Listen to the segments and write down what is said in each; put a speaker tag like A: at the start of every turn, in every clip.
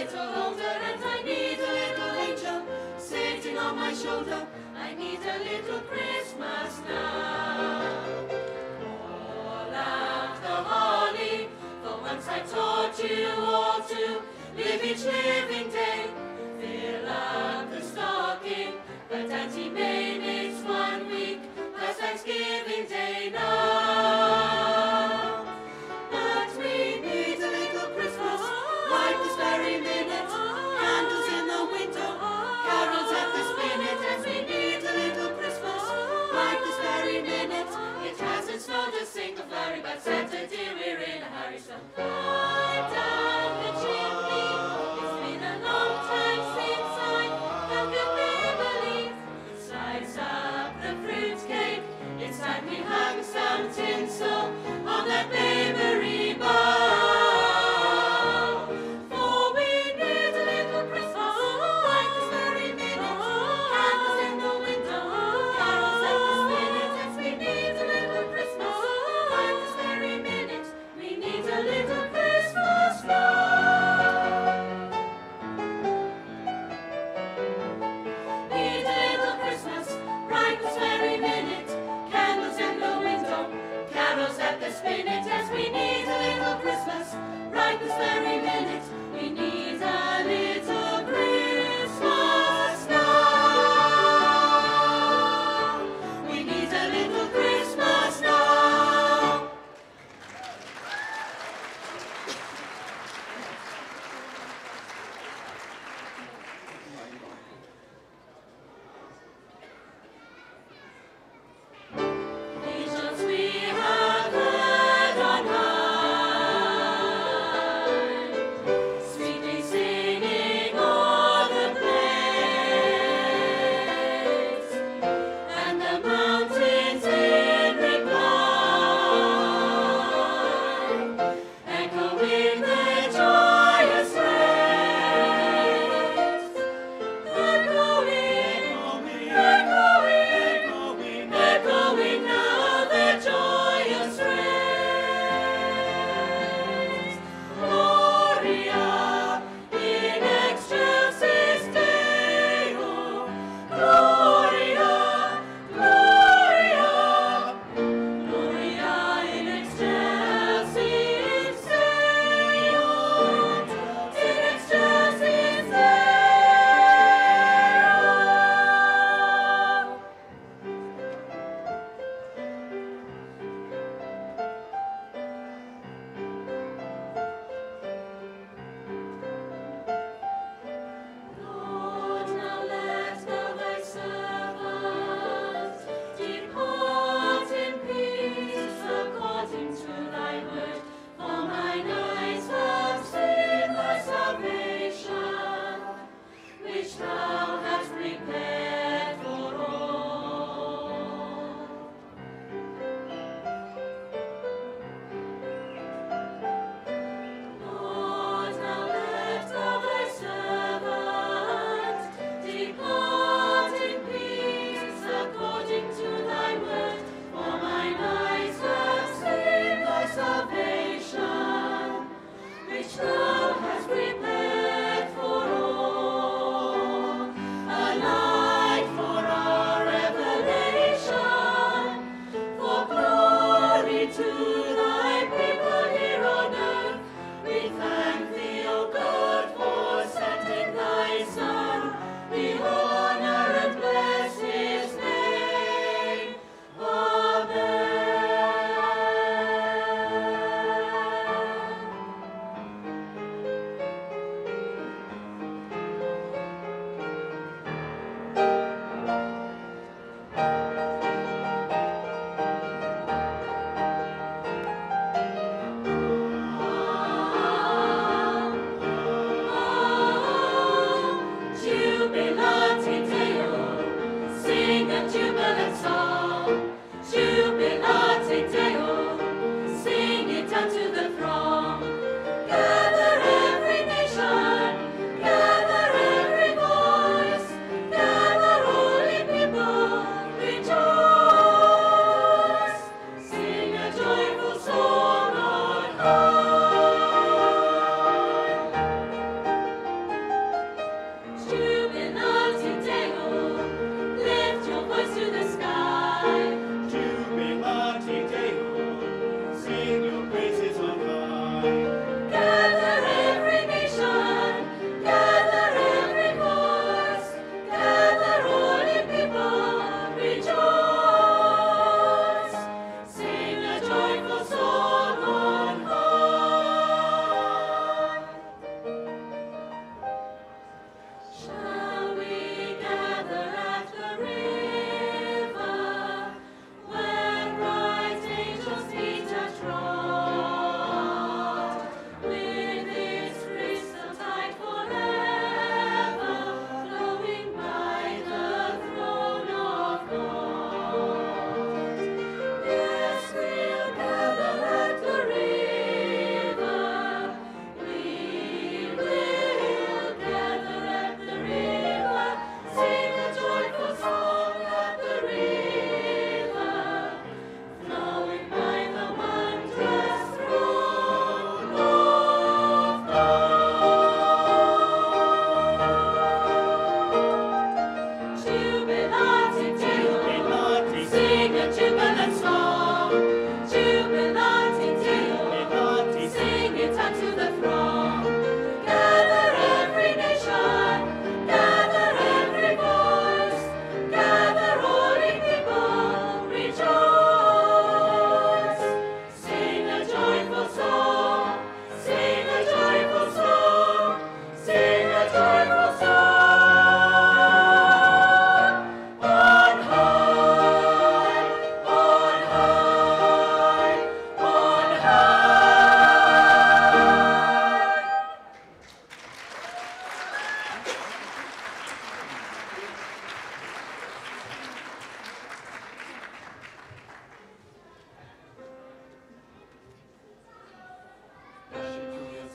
A: little older and I need a little angel sitting on my shoulder. I need a little Christmas now. All out the holly, for once I taught you all to live each living day. Fill up the stocking, but Auntie May makes 1 week past Thanksgiving Day now. But we need a little Christmas right this very minute. Candles in the window, carols at the spinet, and we need a little Christmas right this very minute. It hasn't snowed a single flurry, but Santa dear, we're in a hurry, so climb down the chimney. It's been a long time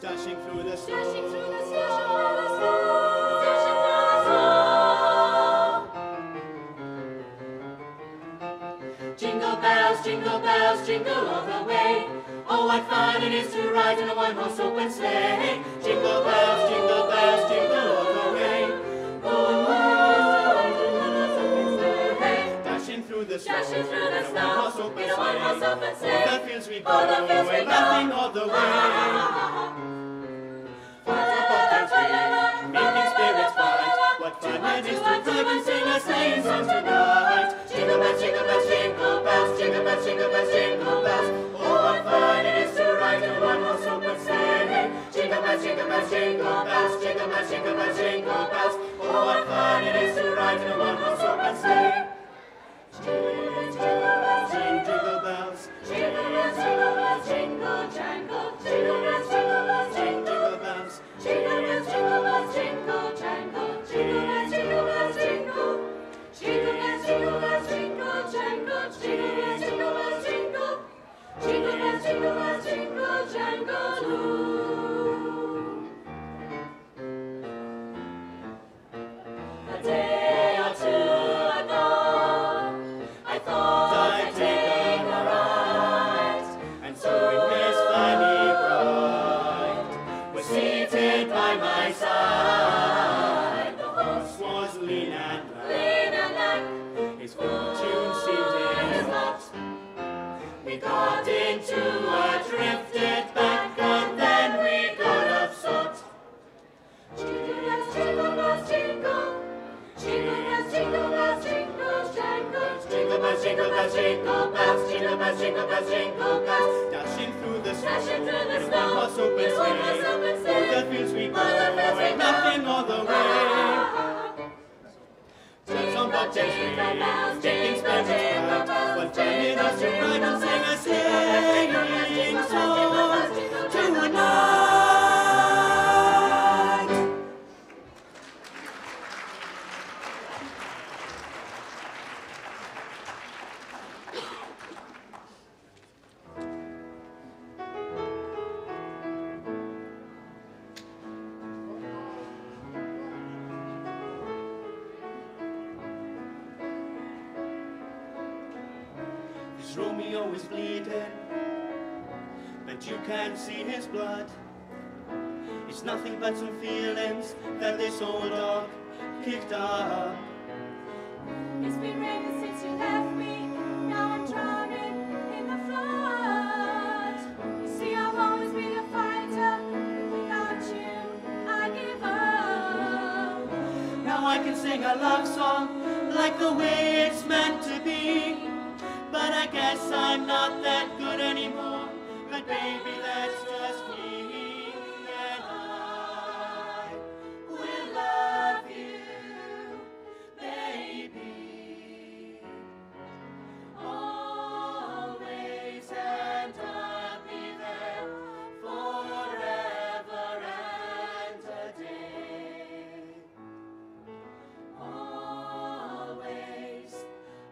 B: dashing through the snow.
A: Dashing through the snow, dashing through the snow. Jingle bells, jingle all the way. Oh, what fun it is to ride in a one-horse open sleigh. Jingle bells, jingle all the way. Oh, what fun it is to ride in a one-horse open sleigh.
B: Dashing through the snow,
A: in a one-horse open sleigh.
B: O'er the fields we go, laughing all the way. Making spirits bright, what fun it is to ride and sing a sleighing song tonight. Jingle bells, jingle bells, jingle bells, jingle bells, jingle bells, jingle bells. Oh, what fun it is to ride in a one-horse open sleigh. Jingle bells, jingle bells, jingle bells, jingle bells, jingle bells, jingle bells. Oh, what fun it is to ride in a one-horse open sleigh. Jingle bells, jingle bells, jingle bells, jingle bells, jingle jangle. Jingle bells, jingle bells, jingle bells, jingle bells, jingle bells, jingle jangle. Jingle bells, jingle bells, jingle. Jingle bells, jingle bells, jingle jangle. Jingle bells, jingle bells, jingle. Jingle bells, jingle bells, jingle jangle. A day or two ago, I thought I'd take a ride, and so in Miss Fanny Bright was seated by my side. The horse was lean and lank, his fortune seemed in his lot. We got into a drifted bank, and then we got upset. Jingle bells, jingle bells, jingle. Jingle bells, jingle bells, jingle jangle. Jingle bells, jingle bells, jingle bells, jingle bells, jingle bells, jingle bells. Dashing through the snow,
A: Dashing through the
B: in a
A: snow,
B: one-horse open
A: in a one-horse open
B: sleigh.
A: sleigh.
B: O'er the fields we go,
A: O'er the fields we go,
B: laughing all the way. Some bobtails
A: Jingle bells,
B: ring, making spirits
A: jingle
B: bright.
A: bells,
B: What fun it is to ride and sing a sleighing song tonight. Romeo is bleeding, but you can't see his blood. It's nothing but some feelings that this old dog kicked up.
A: It's been raining since you left me. Now I'm drowning in the flood. You see, I've always been a fighter.
C: I can sing a love song like the way it's meant to be. But I guess I'm not that good anymore. But baby, that's just me, and I will love you, baby, always, and I'll be there forever and a day. Always,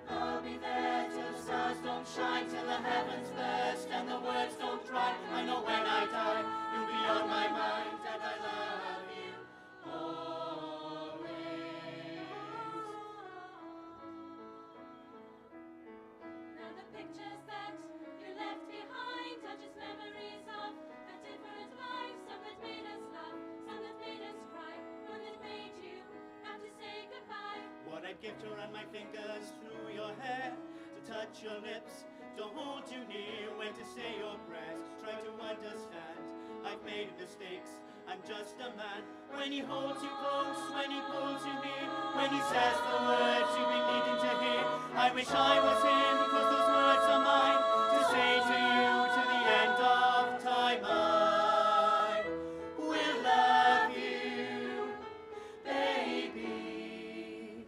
C: I'll be there till stars don't shine, till the heavens burst and the words don't dry. I know when I die, you'll be on my mind, and I love you always.
A: Now the pictures that you left behind are just memories of a different life. Some that made us laugh, some that made us cry, one that made you have to say goodbye.
C: What I'd give to run my fingers through your hair, to touch your lips, to hold you near, when to say your prayers, try to understand. I've made mistakes, I'm just a man. When he holds you close, when he pulls you near, when he says the words you've been needing to hear, I wish I was him, because those words are mine, to say to you to the end of time. I will love you, baby,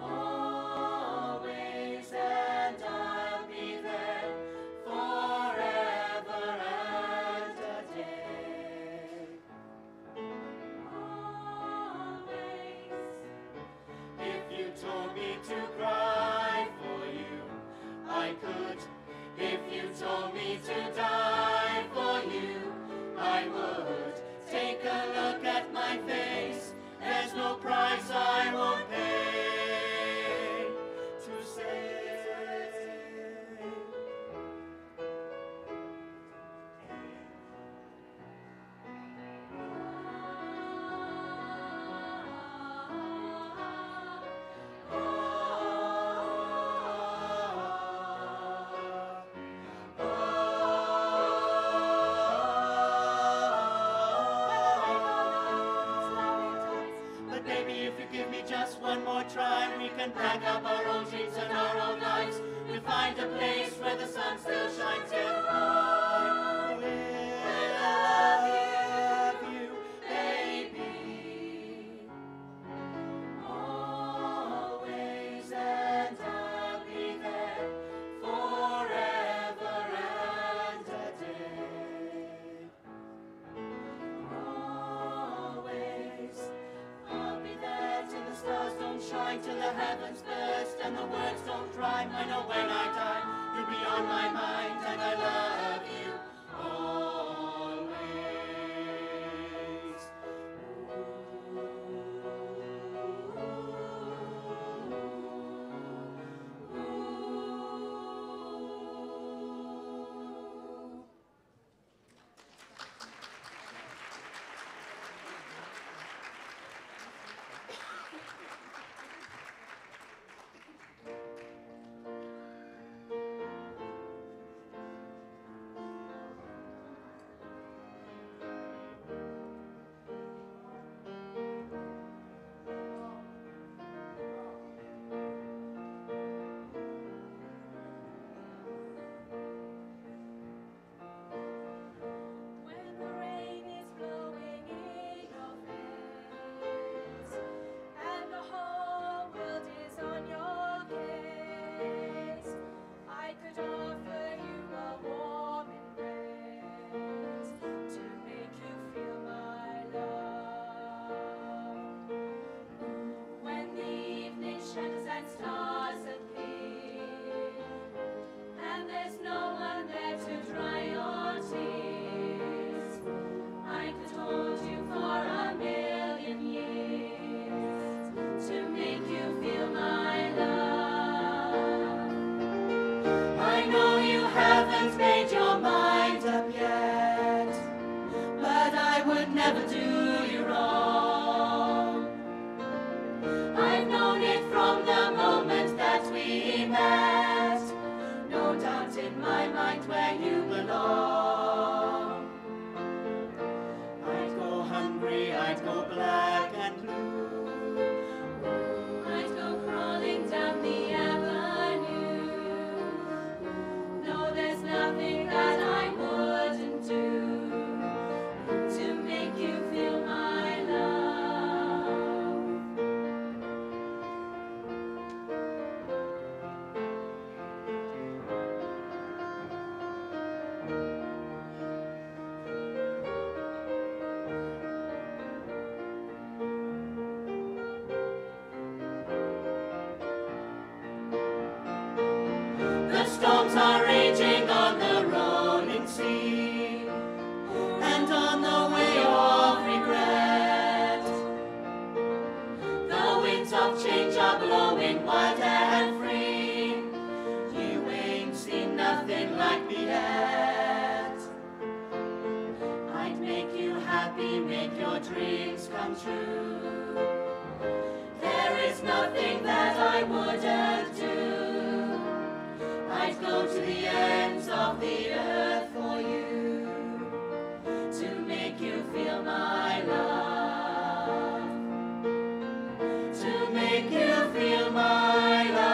C: always, and I'll be there forever and a day.
A: Always.
C: If you told me to cry for you, I could. If you told me to die for you, I would. Take a look at my face, there's no price I won't pay to say. But baby, if you give me just one more try, we can pack up our old dreams and our old lives. We'll find a place where the sun still shines and I will love you, baby, always, and I'll be there forever and a day. Always, I'll be there till the stars don't shine, till the heavens burst and the words don't rhyme. I know when I die, you'll be on my mind, and I love you always.
A: When the rain is blowing in your face and the whole world is on your case, I could offer you a warm embrace to make you feel my love. When the evening shadows and stars appear and there's no one there to dry your tears, I could hold you for a million years to make you feel my love. I know you haven't made your mind up yet, but I would never do you wrong. I've known it from the moment that we met, no doubt in my mind where you belong. I'd go hungry, I'd go black and blue, blowing wild and free. You ain't seen nothing like me yet. I'd make you happy, make your dreams come true. There is nothing that I wouldn't do. I'd go to the ends of the earth for you, to make you feel my love, to make you feel my love.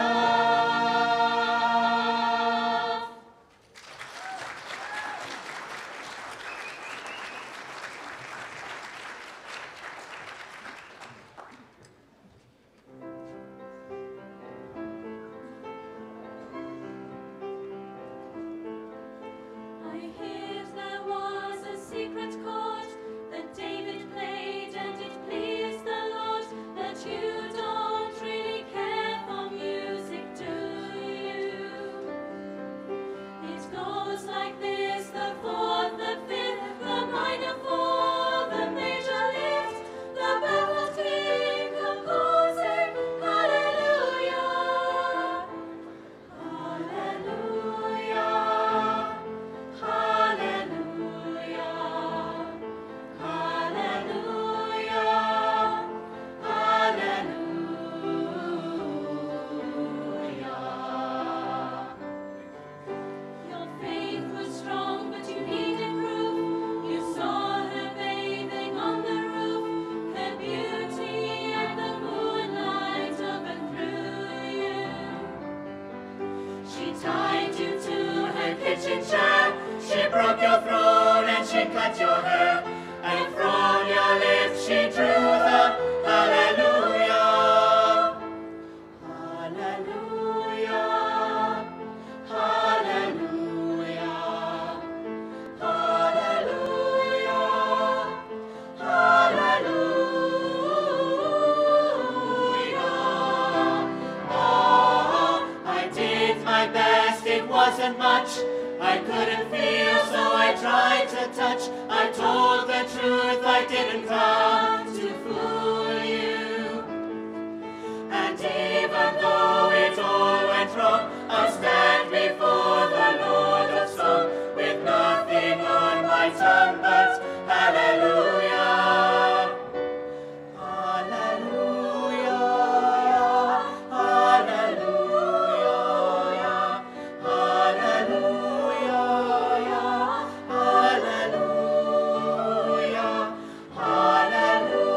B: I hear there was a secret chord that David played, and it pleased the Lord. That you don't really care for music, do you? It goes like this: the fourth, the fifth, the minor fall, the major lift, the baffled king composing hallelujah, hallelujah, hallelujah, hallelujah. Your faith was strong, but you needed proof. You saw her bathing on the roof. Her beauty and the moonlight overthrew you.
A: She tied you to her kitchen chair. She broke your throne and she cut your hair. And from your lips she drew the hallelujah. Hallelujah. Hallelujah. Hallelujah. Hallelujah. Oh, I did my best, it wasn't much. I couldn't feel, so I tried to touch. I told the truth, I didn't come to fool you. And even though it all went wrong, I'll stand before the Lord of Song with nothing on my tongue but hallelujah. Hallelujah. Hallelujah. Hallelujah. Hallelujah. Hallelujah.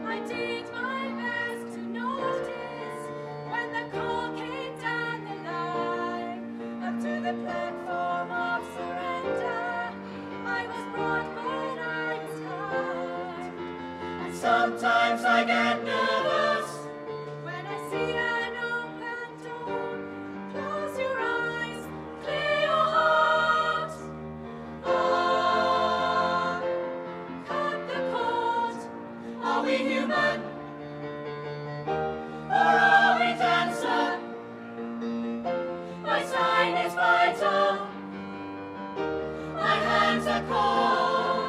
B: I did my best to notice when the call came down the line up to the platform of surrender. I was brought when I'm tired,
A: And sometimes I get nervous.
B: when I see an open door. Close your eyes, clear your heart. Ah, cut the cord.
A: Are we human? Or are we dancer? My sign is vital. My hands are cold.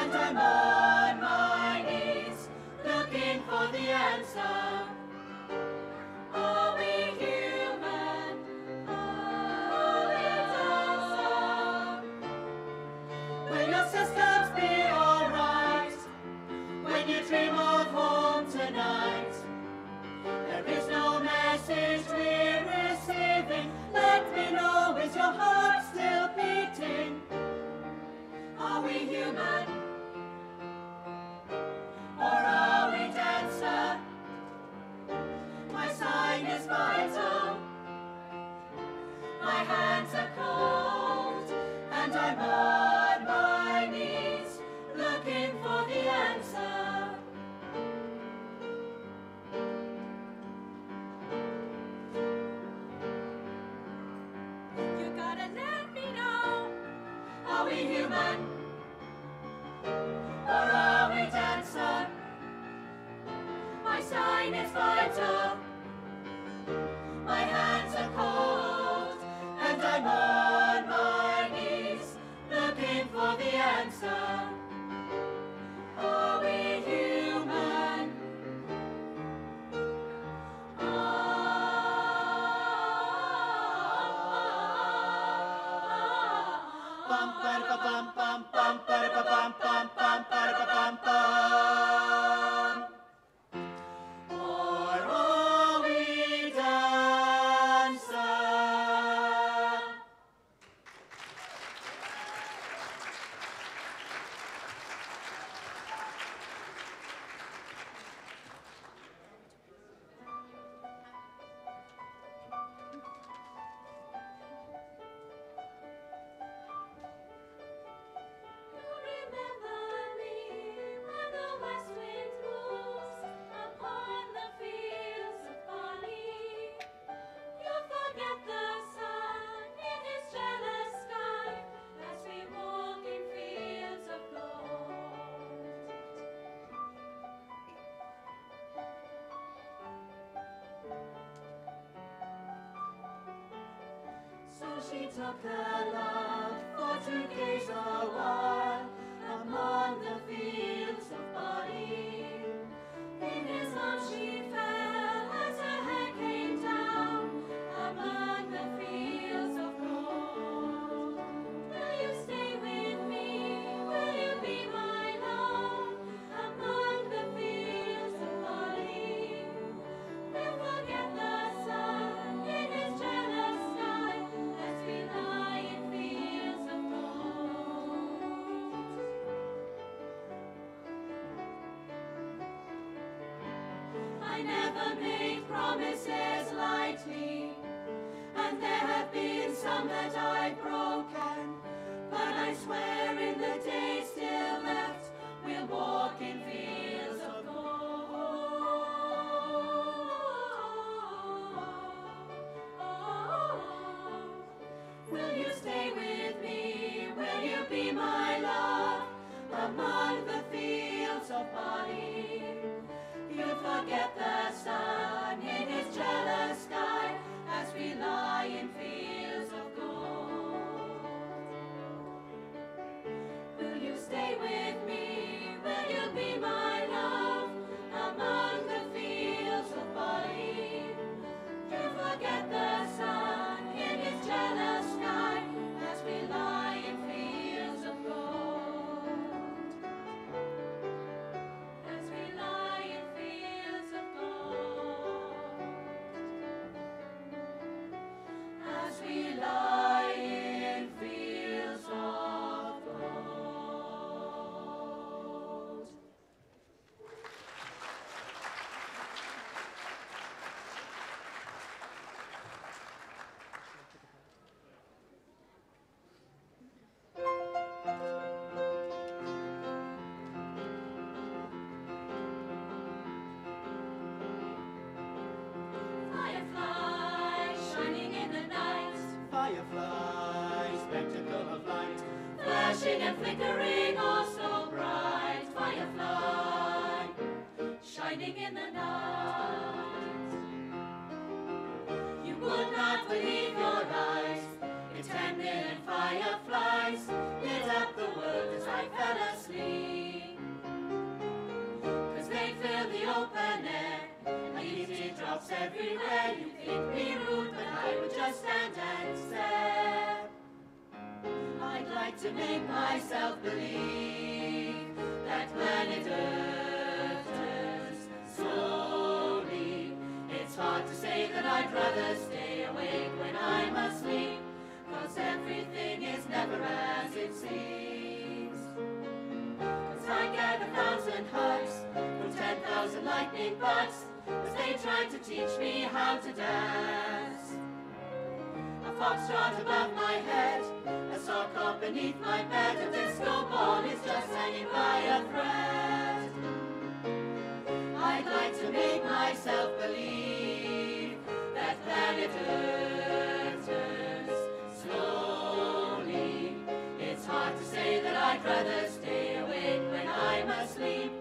A: and I'm on my knees, looking for the answer. Are we human? Are we dancer? Will your systems be alright when you dream of home tonight? There is no message we're receiving. Let me know, is your heart still beating? Are we human? Or are we dancer? My sign is vital. My hands are cold, and I'm on my knees, looking for the answer. You gotta let me know. Are we human? Or are we dancer? My sign is vital. My hands are cold, and I'm on my knees, looking for the answer. Are we human?
C: Bum ba da bum bum bum ba da bum bum bum ba da bum bum. Or are we dancer?
A: Remember me when the west wind moves upon the fields of barley. You forget the sun in his jealous sky as we walk in fields of gold. So she took her love for to gaze a while among the fields of barley. In his arms she fell as her head came down among the fields of gold. Will you stay with me? Will you be my love among the fields of barley? We'll forget the sun in his jealous sky as we lie in fields of gold. I never made promises lightly, and there have been some that I've broken, but I swear in the days still left, we'll walk in fields of gold. Will you stay with me? Will you be my love among the fields of barley? You'll forget the sun in his jealous sky as we lie in fields of gold. Will you stay with me? Will you be my love among the fields of barley? You'll forget the sun in his jealous sky as we lie in fields of gold. As we lie in fields of gold. As we lie in fields of gold. Firefly shining in the night,
C: Firefly, spectacle of light.
A: flashing and flickering, oh so bright. Firefly shining in the night. You would not believe your eyes. It 10 million fireflies lit up the world as I fell asleep. everywhere. You think me rude, but I would just stand and stare. I'd like to make myself believe that planet Earth turns slowly. It's hard to say that I'd rather stay awake when I'm asleep, 'cause everything is never as it seems. 'Cause I get 1,000 hugs from 10,000 lightning bugs as they try to teach me how to dance. A foxtrot above my head, a sock up beneath my bed, a disco ball is just hanging by a thread. I'd like to make myself believe that planet Earth turns slowly. It's hard to say that I'd rather stay awake when I'm asleep,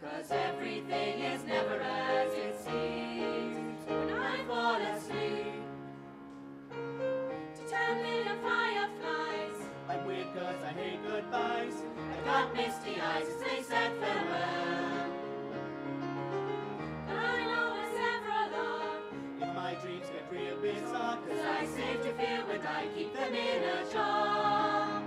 A: 'cause everything is never as it seems. When I fall asleep to 10 million fireflies,
C: I'm weird 'cause I hate goodbyes.
A: I got misty eyes as they said farewell. But I know it's never long
C: If my dreams get real bizarre,
A: 'cause I save to fear when I keep them in a jar.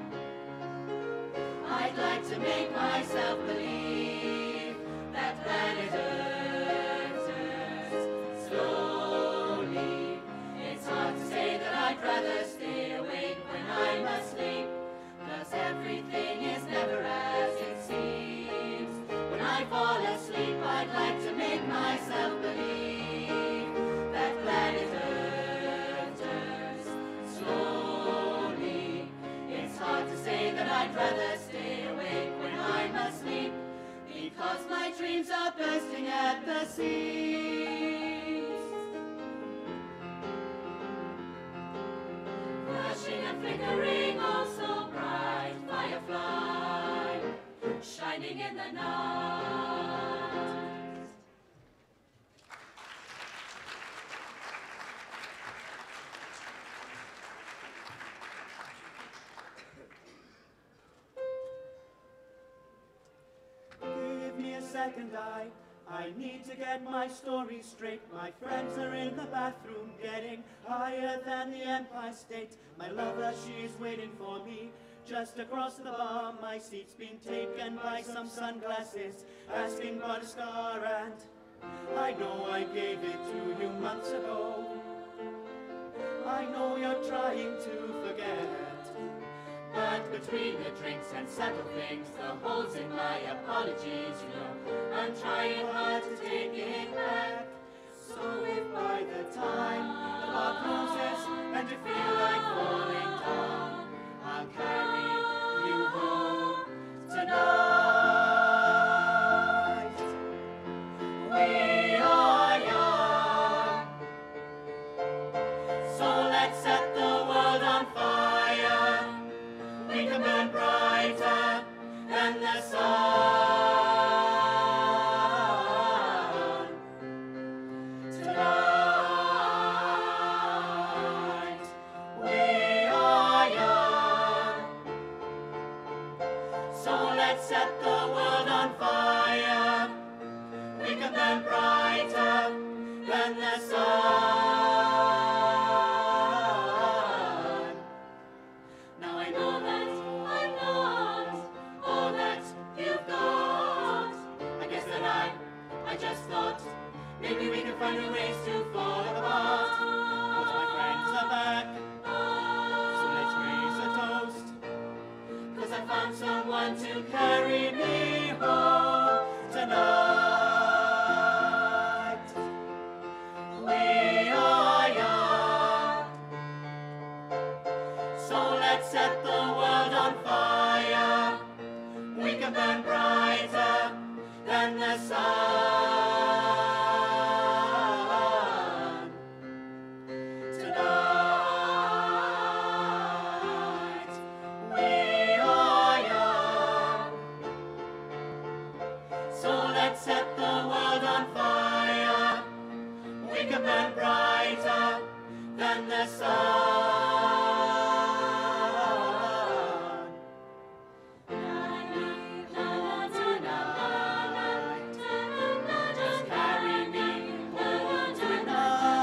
A: I'd like to make myself believe that planet Earth turns slowly. It's hard to say that I'd rather stay awake when I'm asleep, 'cause everything is never as it seems. When I fall asleep, I'd like to make myself believe that planet Earth turns slowly. It's hard to say that I'd rather stay awake when I'm asleep, because my dreams are bursting at the seams. Flashing and flickering, oh so bright, firefly, shining in the night.
C: give me a second, I need to get my story straight. My friends are in the bathroom getting higher than the Empire State. My lover, she's waiting for me just across the bar. My seat's been taken by some sunglasses asking about a star, and I know I gave it to you months ago. I know you're trying to forget,
A: But between the drinks and subtle things, the holes in my apologies, you know, I'm trying hard to take it back.
C: so if by the time the bar closes and you feel like falling down,
A: I'll carry you home
C: tonight. We are young, so let's set the world on fire. We can burn brighter than the sun tonight. We are young, so let's set the world on fire. We can burn brighter than the sun.
A: Now I know that I'm not all that you've got.
C: I guess that I just thought
A: Maybe we can find new ways to fall apart.
C: but my friends are back, so let's raise a toast,
A: 'Cause I found someone to
C: carry me home tonight. We are young, so let's set the world on fire. We can burn brighter than the sun tonight. We are young, so let's set the world on fire. We can burn brighter than the sun. Just carry me home tonight.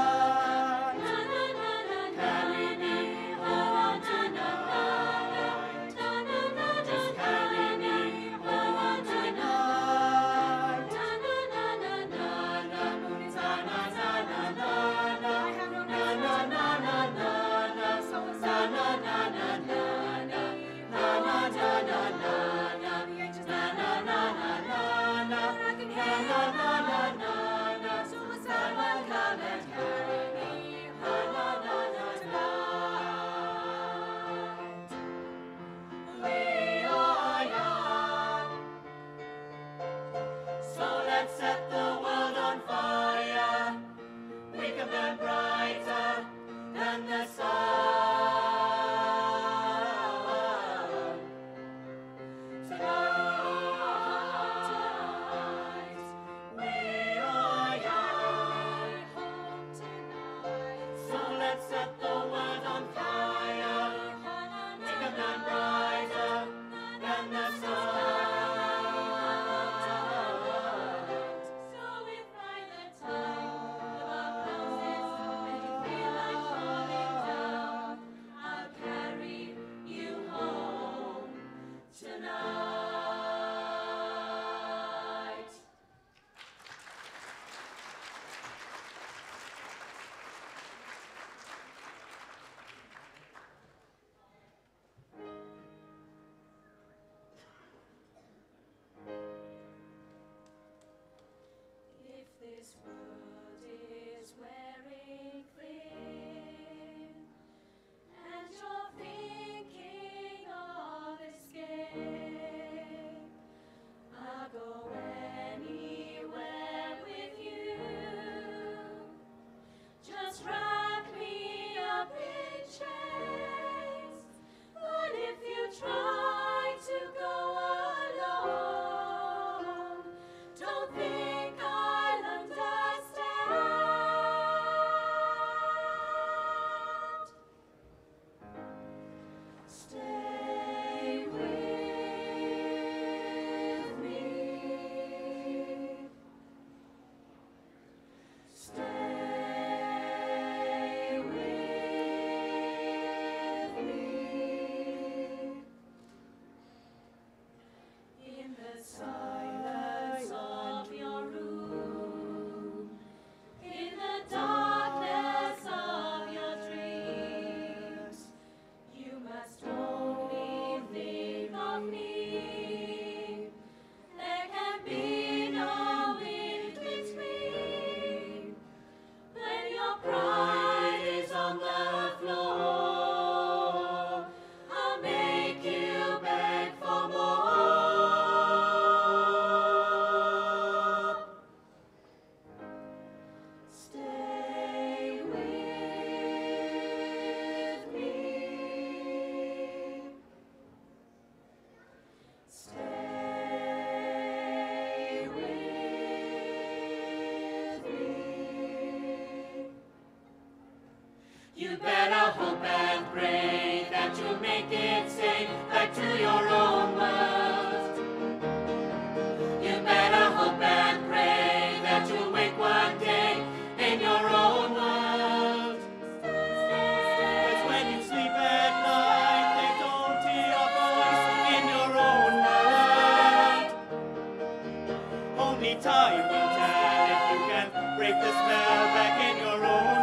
A: world is wearing thin, and you're thinking of escape. I'll go anywhere with you. Just wrap me up in chains. But if you try to go alone, don't think I'll understand. Stay with me. Stay with me. In the silence of your room, in the darkness of your dreams, you must only think of me. There can be no in-between. When your pride is on the floor, I'll make you beg for more. Stay with me. Stay with me. You better hope and pray that you'll make it safe back to your own world. You better hope and pray that you'll wake one day in your own world.
C: It's when you sleep at night, they don't hear your voice in your own world. Only time will tell if you can break the spell back in your own